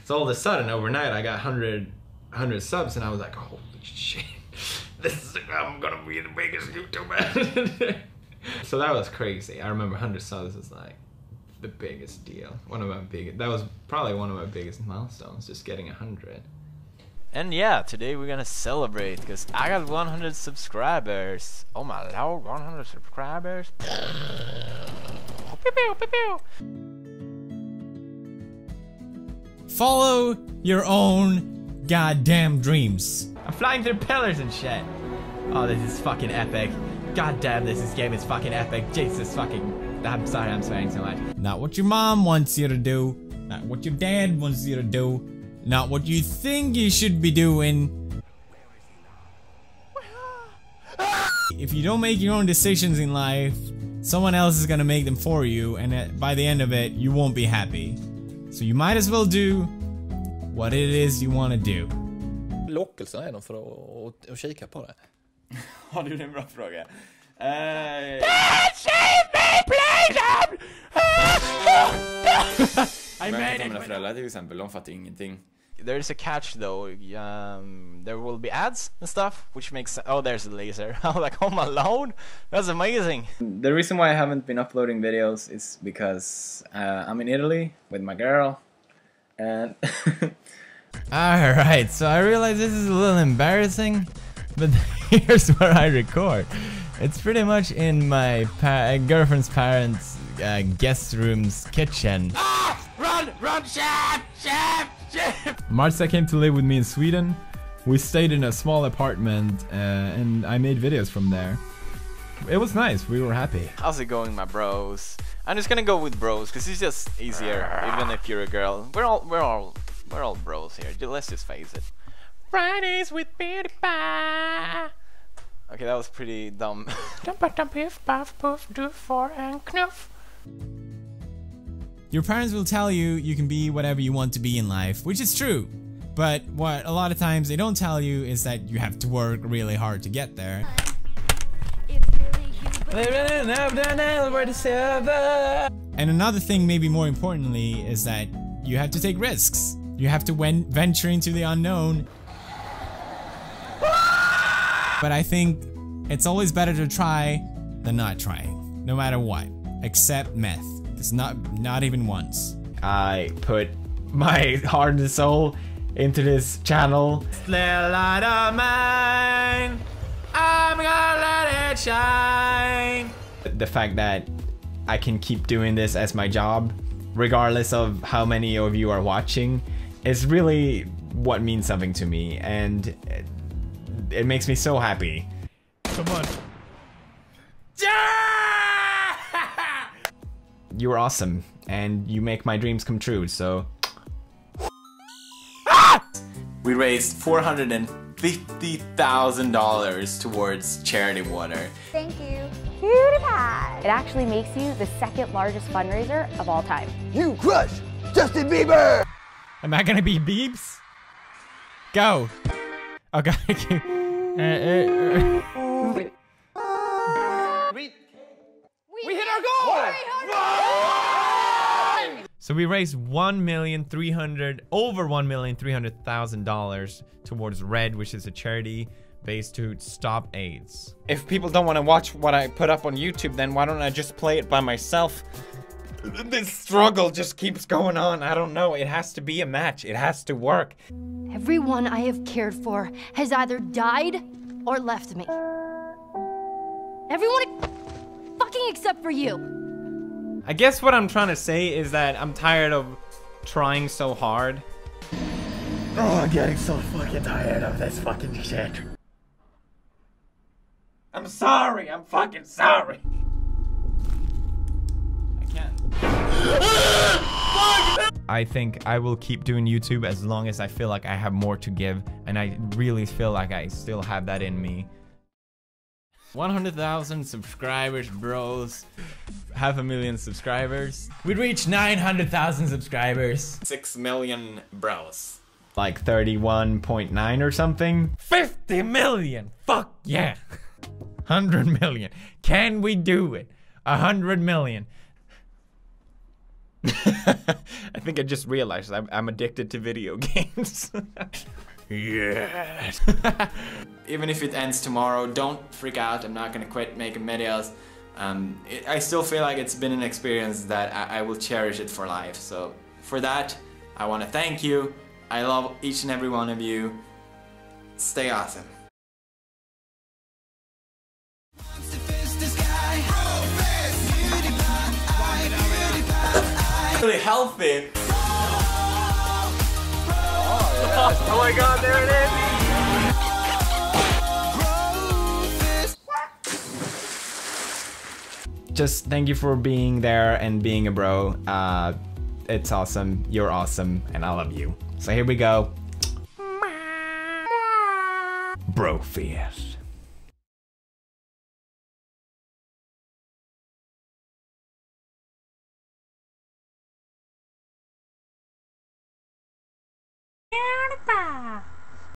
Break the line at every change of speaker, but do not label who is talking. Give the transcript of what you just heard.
So all of a sudden, overnight, I got 100 subs, and I was like, holy shit, I'm gonna be the biggest YouTuber. So that was crazy. I remember 100 subs was like the biggest deal. That was probably one of my biggest milestones, just getting 100.
And yeah, today we're gonna celebrate because I got 100 subscribers. Oh my lord, 100 subscribers.
Follow your own goddamn dreams.
I'm flying through pillars and shit. Oh, this is fucking epic. God damn, this game is fucking epic. Jesus fucking... I'm sorry, I'm swearing so much.
Not what your mom wants you to do. Not what your dad wants you to do. Not what you think you should be doing. If you don't make your own decisions in life, someone else is gonna make them for you, and by the end of it, you won't be happy. So you might as well do what it is you want to do.
Lockelsen är de för att kika på det.
Ja, det är en bra fråga.
Mina föräldrar till exempel, de fattar ingenting.
There's a catch though. There will be ads and stuff, which makes oh, there's a laser. I was like, oh my lord, that's amazing.
The reason why I haven't been uploading videos is because I'm in Italy with my girl, and
Alright, so I realize this is a little embarrassing, but here's where I record. It's pretty much in my girlfriend's parents' guest room's kitchen.
Ah! Run, chef!
Marta came to live with me in Sweden. We stayed in a small apartment and I made videos from there. It was nice, we were happy.
How's it going, my bros? I'm just gonna go with bros because it's just easier, even if you're a girl. We're all bros here. Let's just face it. Fridays with Pewdiepie. Okay, that was pretty dumb.
Your parents will tell you you can be whatever you want to be in life, which is true. But what a lot of times they don't tell you is that you have to work really hard to get there. And another thing, maybe more importantly, is that you have to take risks. You have to venture into the unknown. But I think it's always better to try than not trying, no matter what, except meth. It's not even once.
I put my heart and soul into this channel. Little light of mine, I'm gonna let it shine. The fact that I can keep doing this as my job, regardless of how many of you are watching, is really what means something to me, and it makes me so happy.
Come on.
You're awesome, and you make my dreams come true, so...
We raised $450,000 towards charity water.
Thank you, Pewdiepie. It actually makes you the second largest fundraiser of all time.
You crush Justin Bieber!
Am I gonna be Biebs? Go. Okay.
We hit our goal!
So we raised over $1,300,000 towards RED, which is a charity based to stop AIDS.
if people don't want to watch what I put up on YouTube, then why don't I just play it by myself? This struggle just keeps going on. I don't know. It has to be a match. It has to work.
Everyone I have cared for has either died or left me. Everyone fucking except for you.
I guess what I'm trying to say is that I'm tired of trying so hard.
Oh, I'm getting so fucking tired of this fucking shit.
I'm sorry. I'm fucking sorry. I can't.
I think I will keep doing YouTube as long as I feel like I have more to give, and I really feel like I still have that in me.
100,000 subscribers, bros. 500,000 subscribers. We reached 900,000 subscribers.
6 million bros.
Like 31.9 or something.
50 million. Fuck yeah. 100 million. Can we do it? 100 million.
I think
think I just realized I'm addicted to video games.
Yeah. Even if it ends tomorrow, don't freak out. I'm not gonna quit making videos. I still feel like it's been an experience that I will cherish it for life. So for that, I want to thank you. I love each and every one of you. Stay awesome. Really healthy. Oh my god, there it is! Just thank you for being there and being a bro. It's awesome, you're awesome, and I love you. So here we go. Bro fist.
Pewdiepie.